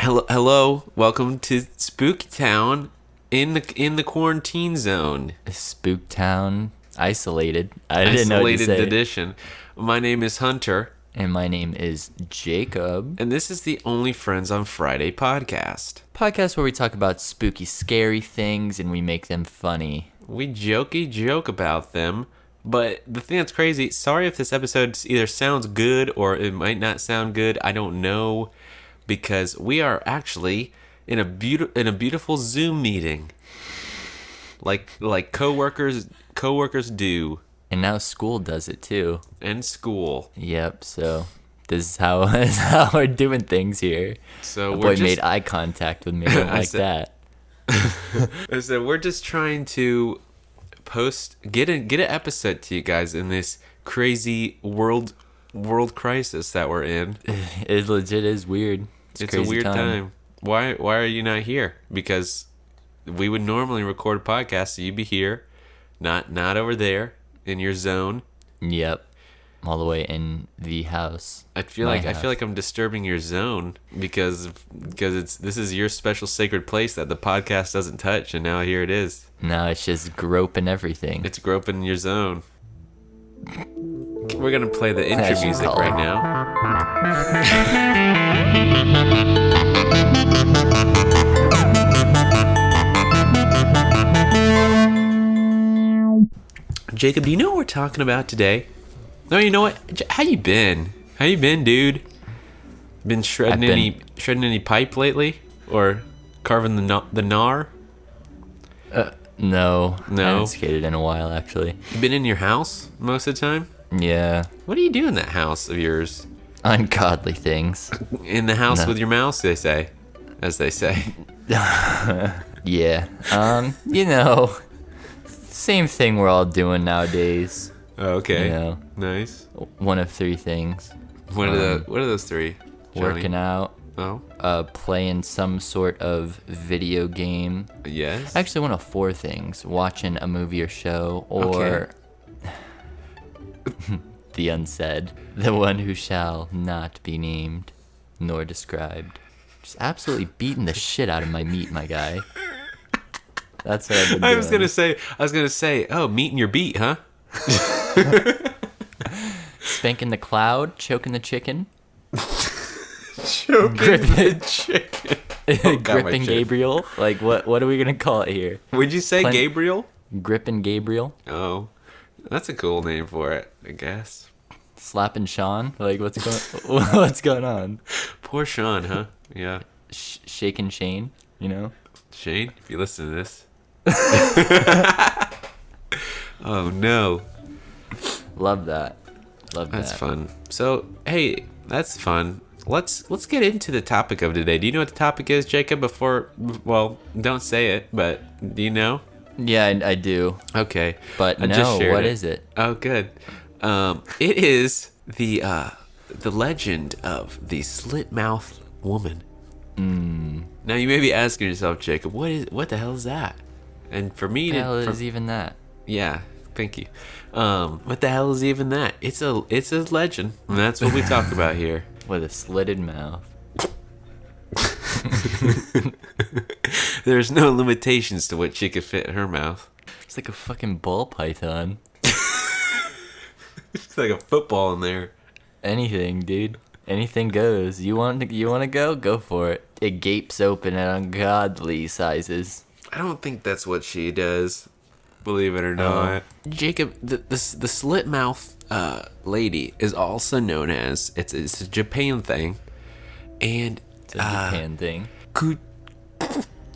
Hello. Welcome to Spooky Town in the quarantine zone. Spook Town, isolated. I didn't know what to Isolated say. edition. My name is Hunter, And my name is Jacob. and this is the Only Friends on Friday podcast. Podcast where we talk about spooky, scary things and we make them funny. We joke about them, but the thing that's crazy, sorry if this episode either sounds good or it might not sound good. I don't know, because we are actually in a beautiful Zoom meeting, like coworkers do, And now school does it too. and school. Yep, so this is how we're doing things here. So A we're boy made eye contact with me. I don't I like said- that. So we're just trying to get an episode to you guys in this crazy world crisis that we're in. It legit is weird. It's a crazy weird time. Why are you not here? Because we would normally record a podcast, so you'd be here, not over there in your zone. Yep. All the way in the house. I feel like I'm disturbing your zone because this is your special sacred place that the podcast doesn't touch, and now here it is. Now it's just groping everything. It's groping your zone. We're gonna play the intro should music call right it. now. Jacob, do you know what we're talking about today? No, you know what? How you been? How you been, dude? Been shredding any pipe lately, or carving the gnar? No. No? I haven't skated in a while, actually. You been in your house most of the time? Yeah. What do you do in that house of yours? Ungodly things. In the house No. with your mouse, as they say. Yeah. You know, same thing we're all doing nowadays. Oh, okay. You know, Nice. one of three things. What are those three? Johnny? Working out, Oh, playing some sort of video game. yes. Actually, one of four things. Watching a movie or show, or the unsaid. The one who shall not be named, nor described. Just absolutely beating the shit out of my meat, my guy. That's what I've been doing. I was gonna say, oh, meeting your beat, huh? Spanking the cloud, choking the chicken, Choking Gripping- chicken. Oh, got my gripping chicken. Gabriel. Like, what are we gonna call it here? Would you say Plen- Gabriel? Gripping Gabriel, Oh, that's a cool name for it, I guess. slapping Sean. Like, what's going on? Poor Sean, huh? Yeah. Shaking Shane. You know. Shane, if you listen to this. Oh no. Love that. Love That's that. fun. So, hey, that's fun. Let's get into the topic of today. Do you know what the topic is, Jacob? Well, don't say it, but do you know? Yeah, I do. Okay. But I no, just shared what is it? Oh, good. It is the legend of the Slit-Mouthed woman. Now you may be asking yourself, Jacob, what the hell is that? And for me, What the hell to, is even that? yeah, thank you. What the hell is even that? It's a legend, and that's what we talk about here. With a slitted mouth. There's no limitations to what she could fit in her mouth. It's like a fucking ball python. It's like a football in there. Anything, dude. Anything goes. You want to go? Go for it. It gapes open at ungodly sizes. I don't think that's what she does, believe it or not. Jacob, the slit mouth lady is also known as, it's a Japan thing, and It's a Japan thing.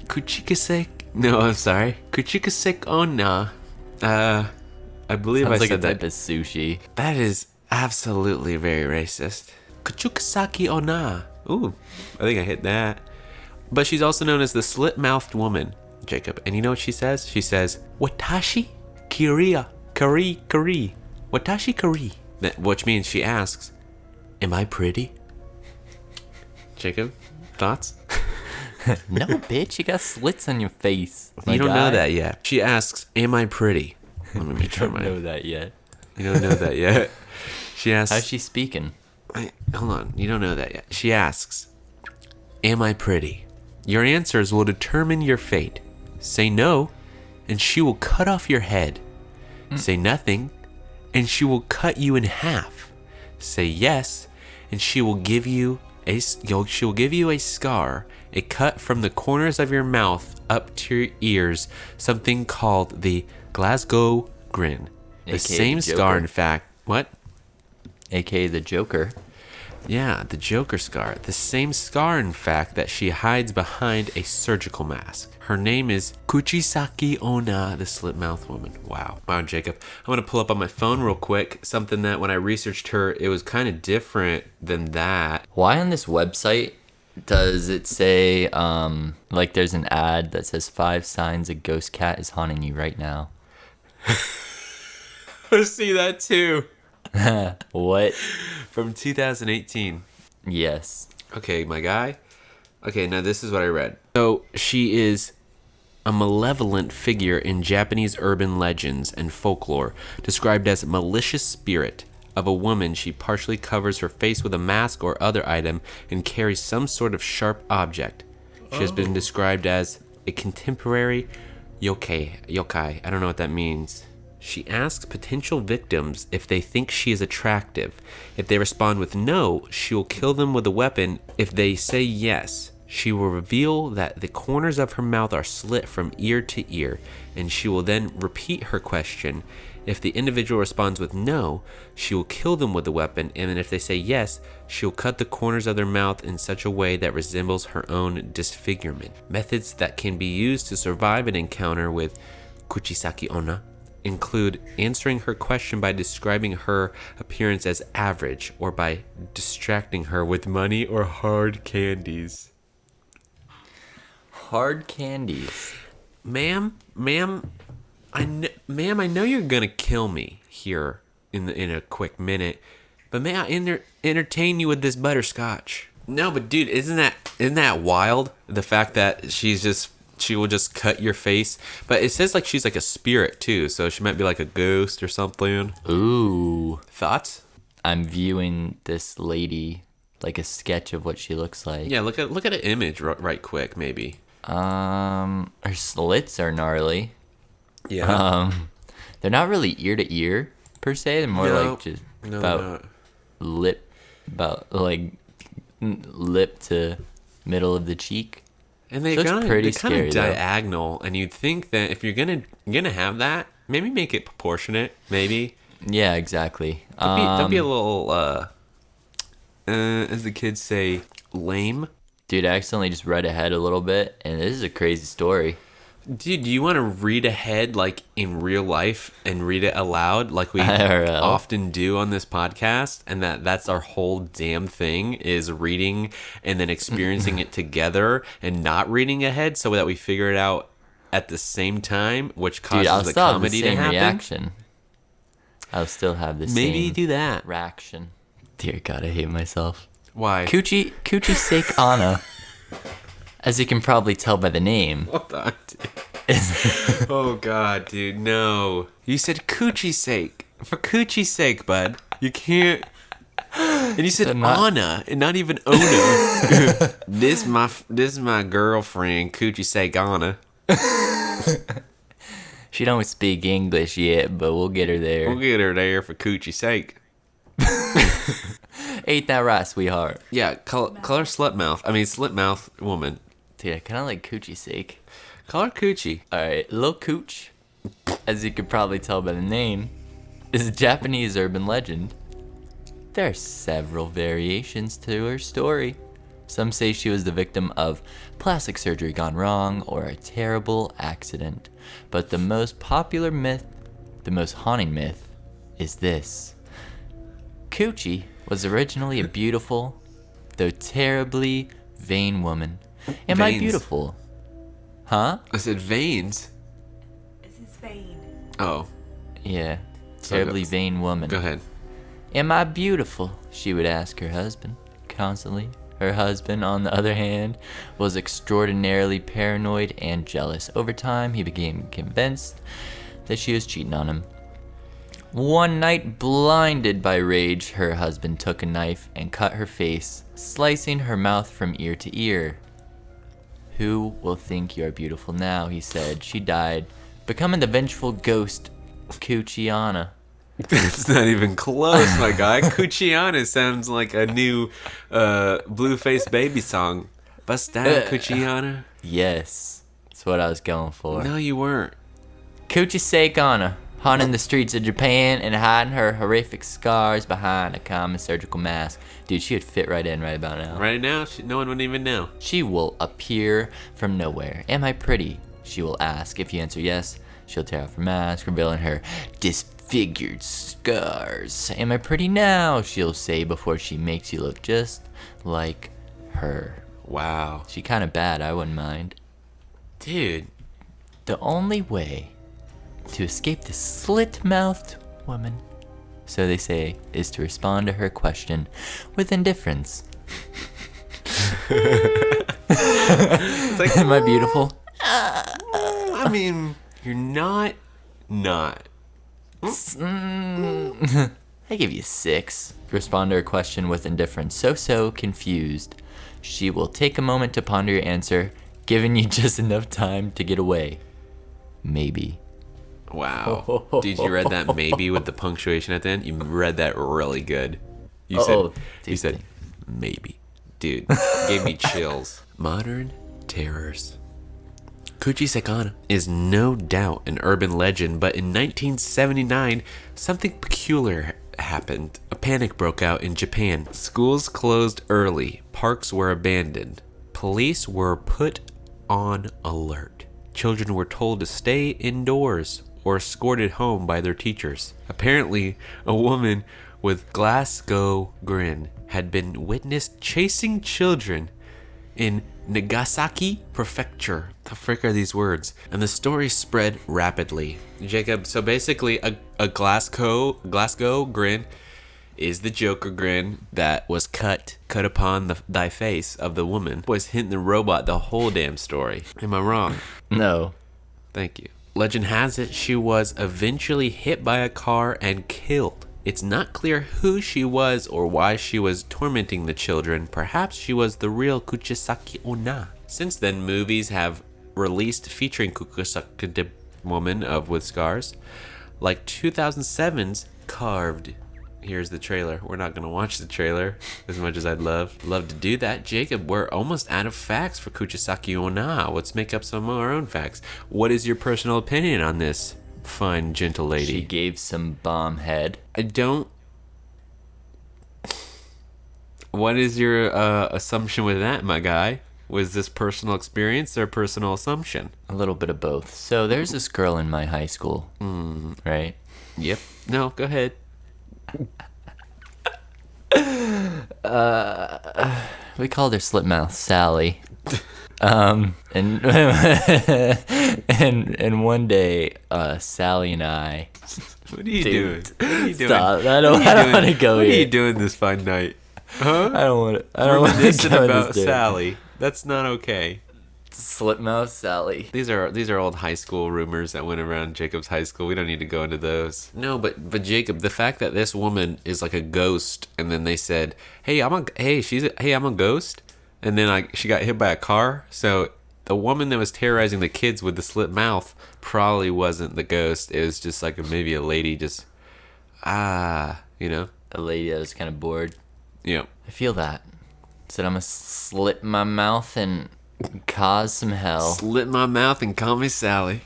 Kuchikasek. No, I'm sorry. Kuchikasek onna. I believe Sounds I like a said type that. of sushi. That is absolutely very racist. Kuchukasaki onna. Ooh, I think I hit that. But she's also known as the slit-mouthed woman, Jacob. And you know what she says? She says, "Watashi kiria kari. Watashi kari." Which means she asks, "Am I pretty?" Jacob, thoughts? No, bitch, you got slits on your face. You don't know that yet. She asks, "Am I pretty?" Let me make sure don't know that yet. You don't know that yet. She asks. How's she speaking? Hold on. You don't know that yet. She asks, Am I pretty? Your answers will determine your fate. Say no, and she will cut off your head. Say nothing, and she will cut you in half. Say yes, and she will give you a scar, a cut from the corners of your mouth up to your ears, something called the Glasgow grin. The AKA same the scar, Joker. in fact. What? AKA the Joker. Yeah, the Joker scar. The same scar, in fact, that she hides behind a surgical mask. Her name is Kuchisaki Onna, the slit-mouthed woman. Wow. Wow, Jacob. I'm going to pull up on my phone real quick something that when I researched her, it was kind of different than that. Why on this website does it say, like there's an ad that says 5 signs a ghost cat is haunting you right now? I see that too. What? From 2018. Yes. Okay, my guy. Okay, now this is what I read. So she is a malevolent figure in Japanese urban legends and folklore, described as malicious spirit of a woman. She partially covers her face with a mask or other item and carries some sort of sharp object. She has been described as a contemporary yokai. I don't know what that means. She asks potential victims if they think she is attractive. If they respond with no, she will kill them with a weapon. If they say yes, she will reveal that the corners of her mouth are slit from ear to ear, and she will then repeat her question. If the individual responds with no, she will kill them with the weapon, and then if they say yes, she will cut the corners of their mouth in such a way that resembles her own disfigurement. Methods that can be used to survive an encounter with Kuchisaki Onna include answering her question by describing her appearance as average, or by distracting her with money or hard candies. Hard candies. Ma'am, I know you're gonna kill me here in a quick minute, but may I entertain you with this butterscotch? No, but dude, isn't that wild? The fact that she will just cut your face, but it says like she's like a spirit too, so she might be like a ghost or something. Ooh. Thoughts? I'm viewing this lady like a sketch of what she looks like. Yeah, look at an image right quick, maybe. Her slits are gnarly. Yeah. They're not really ear to ear per se. They're more like just No, about lip to middle of the cheek. And they're Looks kind pretty of scary, though. diagonal, and you'd think that if you're gonna have that, maybe make it proportionate. Maybe Yeah, exactly. don't be a little as the kids say, lame. Dude, I accidentally just read ahead a little bit, and this is a crazy story. Dude, do you want to read ahead like in real life and read it aloud like we IRL. often do on this podcast? And that's our whole damn thing, is reading and then experiencing it together and not reading ahead so that we figure it out at the same time, which causes Dude, I'll the still have the comedy to same happen. reaction. I'll still have the Maybe same do that. reaction. Dear God, I hate myself. Why? Coochie sake Anna. As you can probably tell by the name. Hold on, dude. Oh God, dude, no. You said coochie sake. For coochie's sake, bud. You can't. And you said Anna, and not even Ona. This is my girlfriend, coochie sake Anna. She don't speak English yet, but we'll get her there. We'll get her there for coochie's sake. Ain't that right, sweetheart? Yeah, call her slit-mouthed woman. Dude, I kind of like coochie sake. Call her coochie. Alright, Lil Cooch, as you could probably tell by the name, is a Japanese urban legend. There are several variations to her story. Some say she was the victim of plastic surgery gone wrong or a terrible accident. But the most popular myth, the most haunting myth, is this. Coochie was originally a beautiful, though terribly vain woman. Am I Veins. beautiful? Huh? I said veins. This is vain. Oh, Yeah. Terribly vain woman. go ahead. Am I beautiful? She would ask her husband constantly. Her husband, on the other hand, was extraordinarily paranoid and jealous. Over time, he became convinced that she was cheating on him. One night, blinded by rage, her husband took a knife and cut her face, slicing her mouth from ear to ear. Who will think you are beautiful now, he said. She died, becoming the vengeful ghost, Cucciana. It's not even close, my guy. Cucciana sounds like a new Blueface Baby song. Bust down, Cucciana. Yes, that's what I was going for. No, you weren't. Cucciana, haunting the streets of Japan and hiding her horrific scars behind a common surgical mask. Dude, she would fit right in right about now. Right now, no one would even know. She will appear from nowhere. Am I pretty? She will ask. If you answer yes, she'll tear off her mask, revealing her disfigured scars. Am I pretty now? She'll say before she makes you look just like her. Wow. She kind of bad, I wouldn't mind. Dude. The only way to escape the slit-mouthed woman, so they say, is to respond to her question with indifference. It's like, am I beautiful? I mean, you're not. I give you 6. Respond to her question with indifference. So confused. She will take a moment to ponder your answer, giving you just enough time to get away. Maybe. Wow. Dude, you read that maybe with the punctuation at the end? You read that really good. You said maybe. Dude, gave me chills. Modern terrors. Kuchisakana is no doubt an urban legend, but in 1979, something peculiar happened. A panic broke out in Japan. Schools closed early. Parks were abandoned. Police were put on alert. Children were told to stay indoors or escorted home by their teachers. Apparently, a woman with Glasgow grin had been witnessed chasing children in Nagasaki Prefecture. The frick are these words? And the story spread rapidly. Jacob, so basically a Glasgow grin is the Joker grin that was cut upon thy face of the woman. Was hinting the robot the whole damn story. Am I wrong? No. Thank you. Legend has it she was eventually hit by a car and killed. It's not clear who she was or why she was tormenting the children. Perhaps she was the real Kuchisaki Onna. Since then, movies have released featuring Kuchisaki, the woman with scars, like 2007's Carved. Here's the trailer. We're not going to watch the trailer as much as I'd love to do that. Jacob, we're almost out of facts for Kuchisaki Onna. Let's make up some of our own facts. What is your personal opinion on this fine, gentle lady? She gave some bomb head. I don't... What is your assumption with that, my guy? Was this personal experience or personal assumption? A little bit of both. So there's this girl in my high school, right? Yep. No, go ahead. We called her Slit-Mouthed Sally. And one day, Sally and I. What are you doing? What are you doing? Stop! I don't want to go What here. are you doing this fine night? Huh? I don't want to. I don't want to Reminiscing go about this Sally. That's not okay. Slit-Mouthed Sally. These are old high school rumors that went around Jacob's high school. We don't need to go into those. No, but Jacob, the fact that this woman is like a ghost, and then they said, "Hey, I'm a ghost," and then she got hit by a car. So the woman that was terrorizing the kids with the slit mouth probably wasn't the ghost. It was just like maybe a lady just A lady that was kind of bored. Yeah. I feel that. Said I'm gonna slit my mouth and cause some hell. Slit my mouth and call me Sally.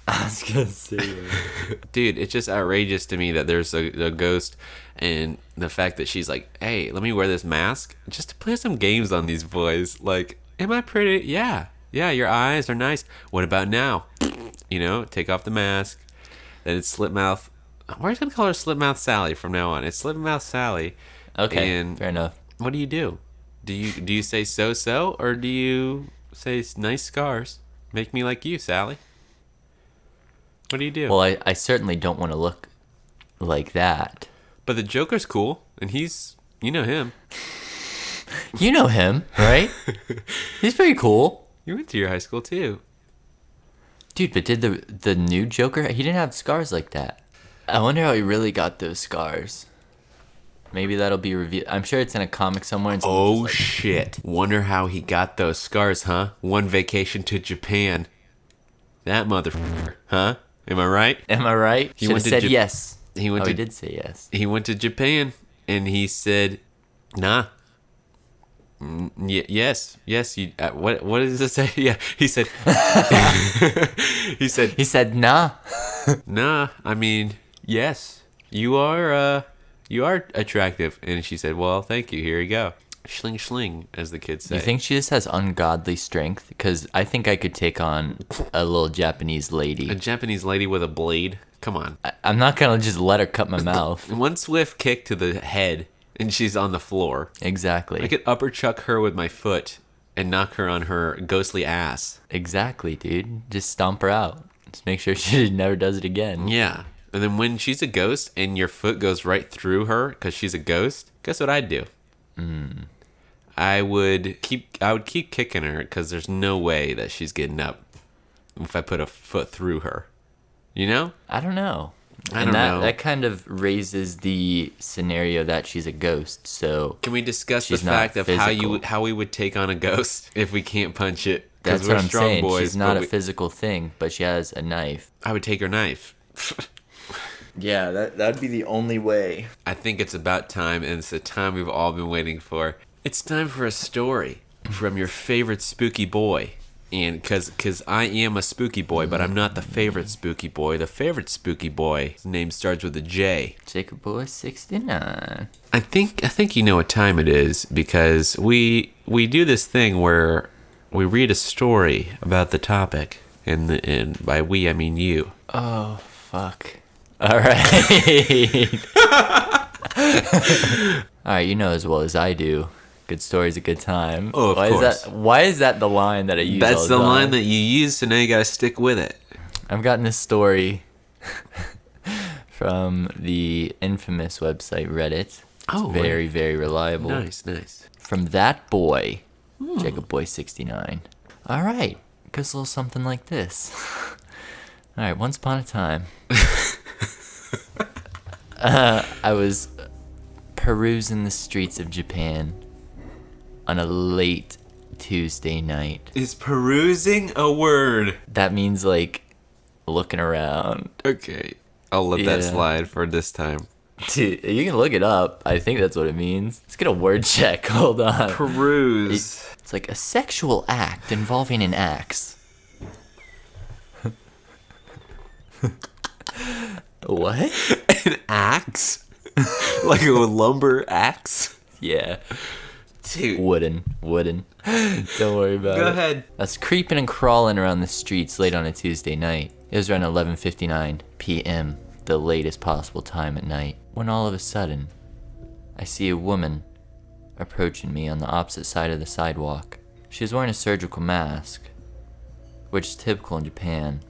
I was gonna say that. Dude, it's just outrageous to me that there's a ghost, and the fact that she's like, "Hey, let me wear this mask just to play some games on these boys." Like, am I pretty? Yeah, your eyes are nice. What about now? Take off the mask. Then it's slit mouth. We're just gonna call her Slit Mouthed Sally from now on. It's Slit Mouthed Sally. Okay, And fair enough. what do you do? Do you say so or do you say nice scars? Make me like you, Sally. What do you do? Well, I certainly don't want to look like that. But the Joker's cool, and he's him. You know him, right? He's pretty cool. You went to your high school too. Dude, but did the new Joker, he didn't have scars like that. I wonder how he really got those scars. Maybe that'll be revealed. I'm sure it's in a comic somewhere. And Oh, shit. Wonder how he got those scars, huh? One vacation to Japan. That motherfucker, huh? Am I right? Am I right? Should have said yes. He went He to did say yes. He went to Japan and he said, "Nah." Yes. You. What does it say? Yeah. He said. He said nah. Nah. I mean, yes. You are attractive. And she said, "Well, thank you. Here you go." Schling schling, as the kids say. You think she just has ungodly strength? Because I think I could take on a little Japanese lady. A Japanese lady with a blade? Come on. I'm not gonna just let her cut my mouth. One swift kick to the head, and she's on the floor. Exactly. I could upper chuck her with my foot and knock her on her ghostly ass. Exactly, dude. Just stomp her out. Just make sure she never does it again. Yeah. And then when she's a ghost and your foot goes right through her because she's a ghost, guess what I'd do? I would keep kicking her because there's no way that she's getting up if I put a foot through her. You know? I don't know. I don't know. That kind of raises the scenario that she's a ghost. So can we discuss the she's not fact of physical. how we would take on a ghost if we can't punch it? That's we're what I'm strong saying. boys, She's not but a physical thing, but she has a knife. I would take her knife. Yeah, that'd be the only way. I think it's about time, and it's the time we've all been waiting for. It's time for a story from your favorite spooky boy. And because I am a spooky boy, but I'm not the favorite spooky boy. The favorite spooky boy, his name starts with a J. Jacob Boy 69. I think you know what time it is, because we do this thing where we read a story about the topic, and by we I mean you. Oh, fuck. All right. All right, you know as well as I do. Good story's a good time. Oh, of course. Why is that the line that I use all That's the the time? line that you use, so now you gotta stick with it. I've gotten this story from the infamous website Reddit. Oh, It's very, very reliable. Nice. From that boy, Jacob Boy 69. All right, goes a little something like this. All right, once upon a time, I was perusing the streets of Japan on a late Tuesday night. Is perusing a word? That means like looking around. Okay, I'll let that slide for this time. Dude, you can look it up. I think that's what it means. Let's get a word check. Hold on. Peruse. It's like a sexual act involving an axe. What? An axe? Like a lumber axe? Yeah. Dude. Wooden. Don't worry about it. Go ahead. I was creeping and crawling around the streets late on a Tuesday night. It was around 11:59 p.m., the latest possible time at night, when all of a sudden, I see a woman approaching me on the opposite side of the sidewalk. She was wearing a surgical mask, which is typical in Japan,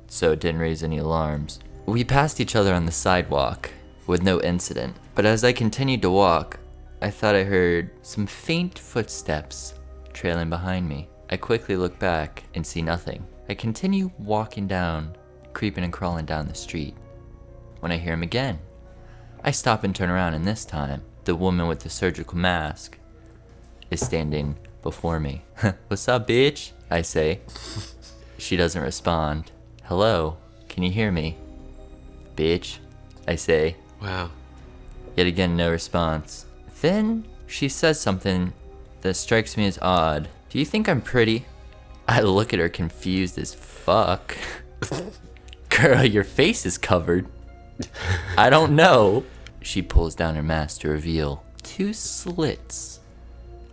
so it didn't raise any alarms. We passed each other on the sidewalk with no incident, but as I continued to walk, I thought I heard some faint footsteps trailing behind me. I quickly look back and see nothing. I continue walking down, creeping and crawling down the street, when I hear him again. I stop and turn around, and this time, the woman with the surgical mask is standing before me. "What's up, bitch?" I say. She doesn't respond. "Hello, can you hear me?" "Bitch," I say. Wow. Yet again, no response. Then she says something that strikes me as odd. "Do you think I'm pretty?" I look at her confused as fuck. "Girl, your face is covered." "I don't know." She pulls down her mask to reveal 2 slits,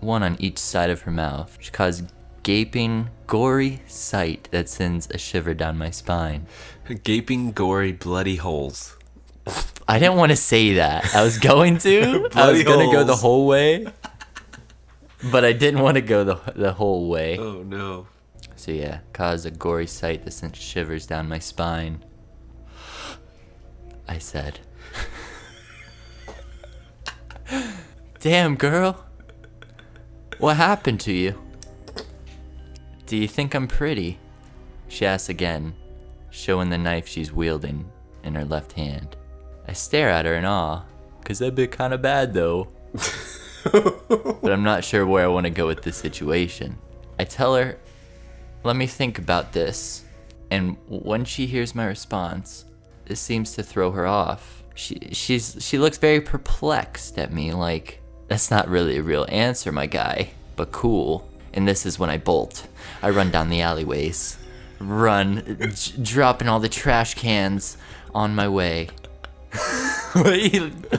one on each side of her mouth, which cause gaping, gory sight that sends a shiver down my spine. Gaping, gory, bloody holes. I didn't want to say that. I was going to. I was going to go the holes. whole way. But I didn't want to go the whole way. Oh no. So yeah, caused a gory sight that sent shivers down my spine. I said. "Damn, girl. What happened to you?" "Do you think I'm pretty?" she asks again, showing the knife she's wielding in her left hand. I stare at her in awe, cause that'd be kinda bad though. But I'm not sure where I want to go with this situation. I tell her, let me think about this. And when she hears my response, this seems to throw her off. She looks very perplexed at me, like, that's not really a real answer, my guy, but cool. And this is when I bolt. I run down the alleyways, dropping all the trash cans on my way. Why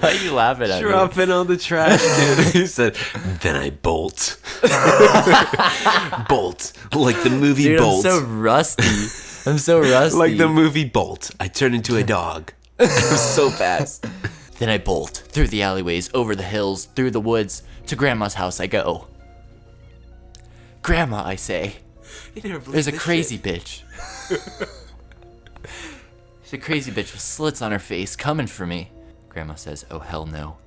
are you laughing at me? Dropping all the trash can. He said, then I bolt. Bolt. Like the movie Dude, Bolt. I'm so rusty. Like the movie Bolt. I turn into a dog. I'm so fast. Then I bolt through the alleyways, over the hills, through the woods. To Grandma's house I go. Grandma, I say, there's a crazy bitch. She's a crazy bitch with slits on her face coming for me. Grandma says, oh hell no.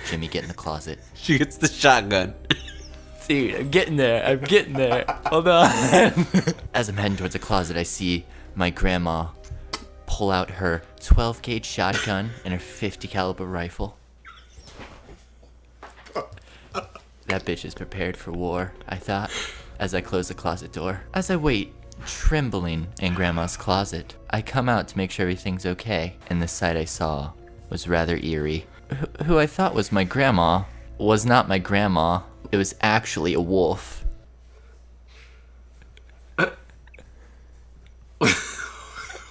Jimmy, get in the closet. She gets the shotgun. Dude, I'm getting there. Hold on. As I'm heading towards the closet, I see my grandma pull out her 12 gauge shotgun and her 50 caliber rifle. That bitch is prepared for war, I thought, as I close the closet door. As I wait, trembling in Grandma's closet, I come out to make sure everything's okay, and the sight I saw was rather eerie. Who I thought was my grandma was not my grandma. It was actually a wolf.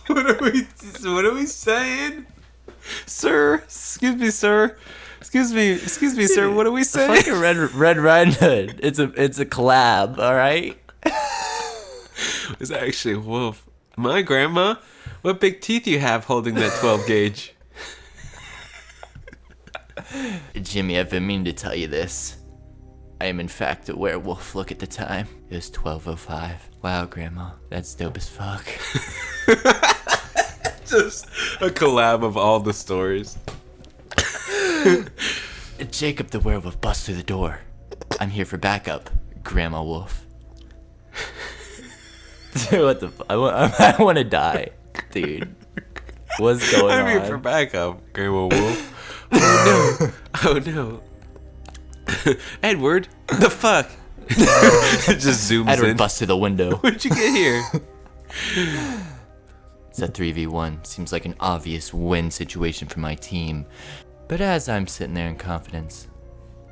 What are we saying? Sir, excuse me, sir. Excuse me, sir. What are we saying? Fucking Red Riding Hood. It's a collab, all right? It's actually a wolf. My grandma? What big teeth you have holding that 12 gauge? Jimmy, I've been meaning to tell you this. I am in fact a werewolf. Look at the time. It was 12:05. Wow, Grandma, that's dope as fuck. Just a collab of all the stories. Jacob the werewolf busts through the door. I'm here for backup, Grandma Wolf. Dude, what the I want to die, dude. What's going on? I'm here for backup, Grandma Wolf. Oh no. Oh no. Edward, the fuck? It just zooms Edward in. busts through the window. Where'd you get here? It's a 3v1. Seems like an obvious win situation for my team. But as I'm sitting there in confidence,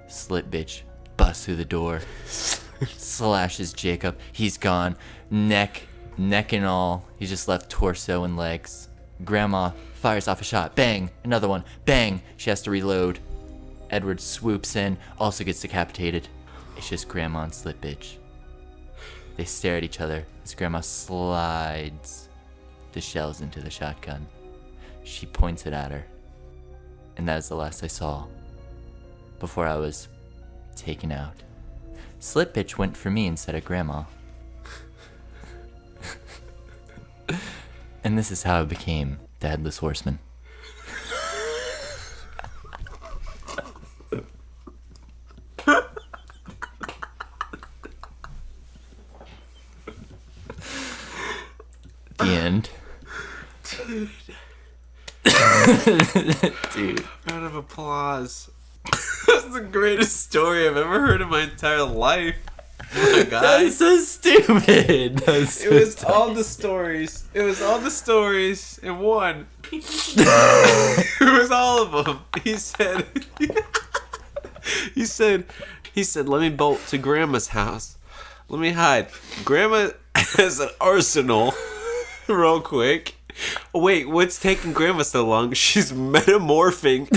Slit bitch busts through the door, slashes Jacob. He's gone. Neck and all. He's just left torso and legs. Grandma fires off a shot. Bang! Another one. Bang! She has to reload. Edward swoops in, also gets decapitated. It's just Grandma and Slit bitch. They stare at each other as Grandma slides the shells into the shotgun. She points it at her. And that is the last I saw before I was taken out. Slit bitch went for me instead of Grandma. And this is how I became the Headless Horseman. The end. Dude. Round of applause. That's the greatest story I've ever heard in my entire life. Oh my God. That's so stupid. It was all the stories. It was all the stories in one. It was all of them. He said, let me bolt to Grandma's house. Let me hide. Grandma has an arsenal. Real quick. Wait, what's taking Grandma so long? She's metamorphing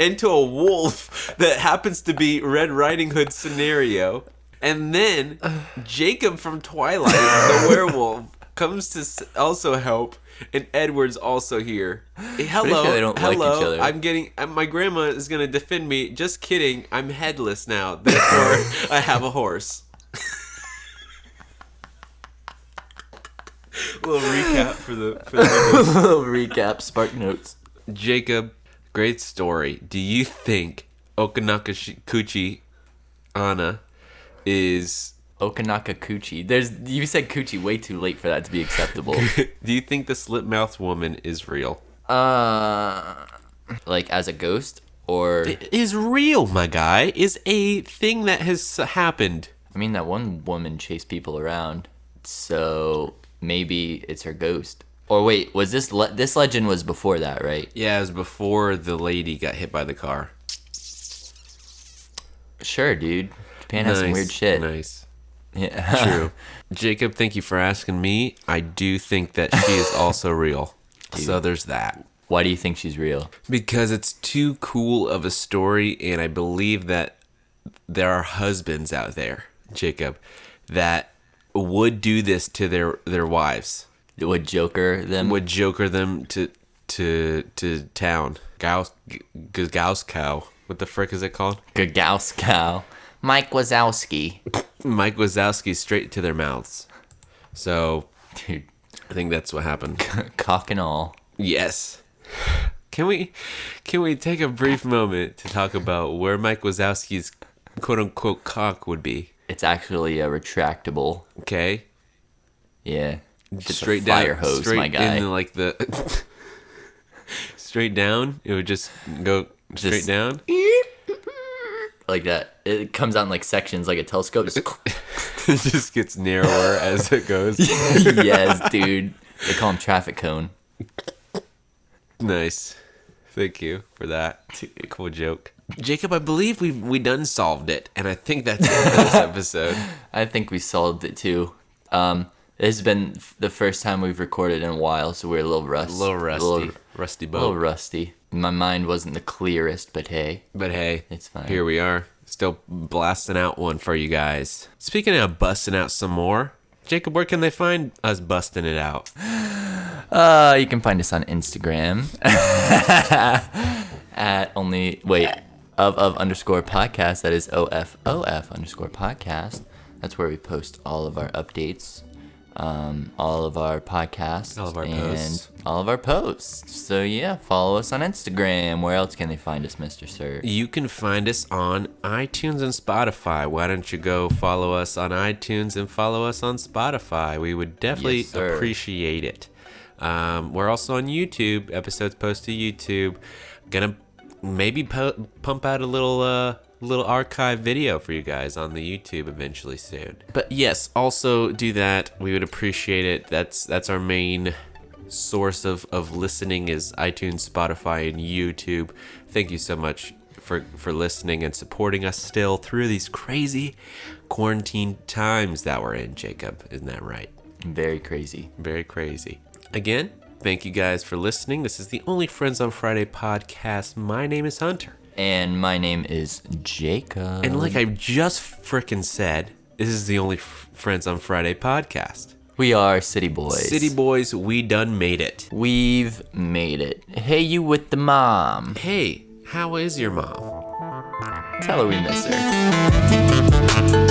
into a wolf that happens to be Red Riding Hood scenario. And then Jacob from Twilight, the werewolf, comes to also help, and Edward's also here. Hello, sure they don't like each other. My grandma is gonna defend me. Just kidding. I'm headless now, therefore I have a horse. A little recap for the little recap, spark notes. Jacob, great story. Do you think Okanakakuchi Anna is Okanaka Coochie? You said Coochie way too late for that to be acceptable. Do you think the Slit-Mouthed woman is real? Like as a ghost, or Is real, my guy. Is a thing that has happened. I mean, that one woman chased people around, so maybe it's her ghost. Or wait, was this legend was before that, right? Yeah, it was before the lady got hit by the car. Sure, dude. Japan has some weird shit. Nice. Yeah. True. Jacob, thank you for asking me. I do think that she is also real. Dude. So there's that. Why do you think she's real? Because it's too cool of a story, and I believe that there are husbands out there, Jacob, that would do this to their wives. Would Joker them? Would Joker them to town. Gauskow. What the frick is it called? Gagowskow. Mike Wazowski. Mike Wazowski straight to their mouths. So, Dude, I think that's what happened. cock and all. Yes. Can we take a brief moment to talk about where Mike Wazowski's quote unquote cock would be? It's actually a retractable. Okay. Yeah. Just Straight a down, fire hose, straight my guy. in like the straight down. It would just go straight Just- down. Like that. It comes out in like sections, like a telescope. Just It just gets narrower as it goes. yes, dude. They call him traffic cone. Nice. Thank you for that. Cool joke. Jacob, I believe we done solved it, and I think that's it for this episode. I think we solved it too. This has been the first time we've recorded in a while, so we're a little rusty. A little rusty. Rusty A little boat. rusty. My mind wasn't the clearest, but hey. But hey, It's fine. Here we are. Still blasting out one for you guys. Speaking of busting out some more, Jacob, where can they find us busting it out? You can find us on Instagram at of underscore podcast. That is OFOF underscore podcast. That's where we post all of our updates, all of our podcasts, All of our and posts. all of our posts. So yeah, follow us on Instagram. Where else can they find us, Mr. Sir? You can find us on iTunes and Spotify. Why don't you go follow us on iTunes and follow us on Spotify? We would definitely Yes, sir. appreciate it. We're also on YouTube. Episodes post to YouTube. Gonna maybe pump out a little archive video for you guys on the YouTube eventually soon. But yes, also do that. We would appreciate it. That's our main source of listening is iTunes, Spotify, and YouTube. Thank you so much for listening and supporting us still through these crazy quarantine times that we're in, Jacob. Isn't that right? Very crazy. Very crazy. Again, thank you guys for listening. This is the Only Friends on Friday podcast. My name is Hunter. And my name is Jacob. And like I just frickin' said, this is the Only Friends on Friday podcast. We are City Boys. City Boys, we done made it. We've made it. Hey, you with the mom. Hey, how is your mom? Tell her we miss her.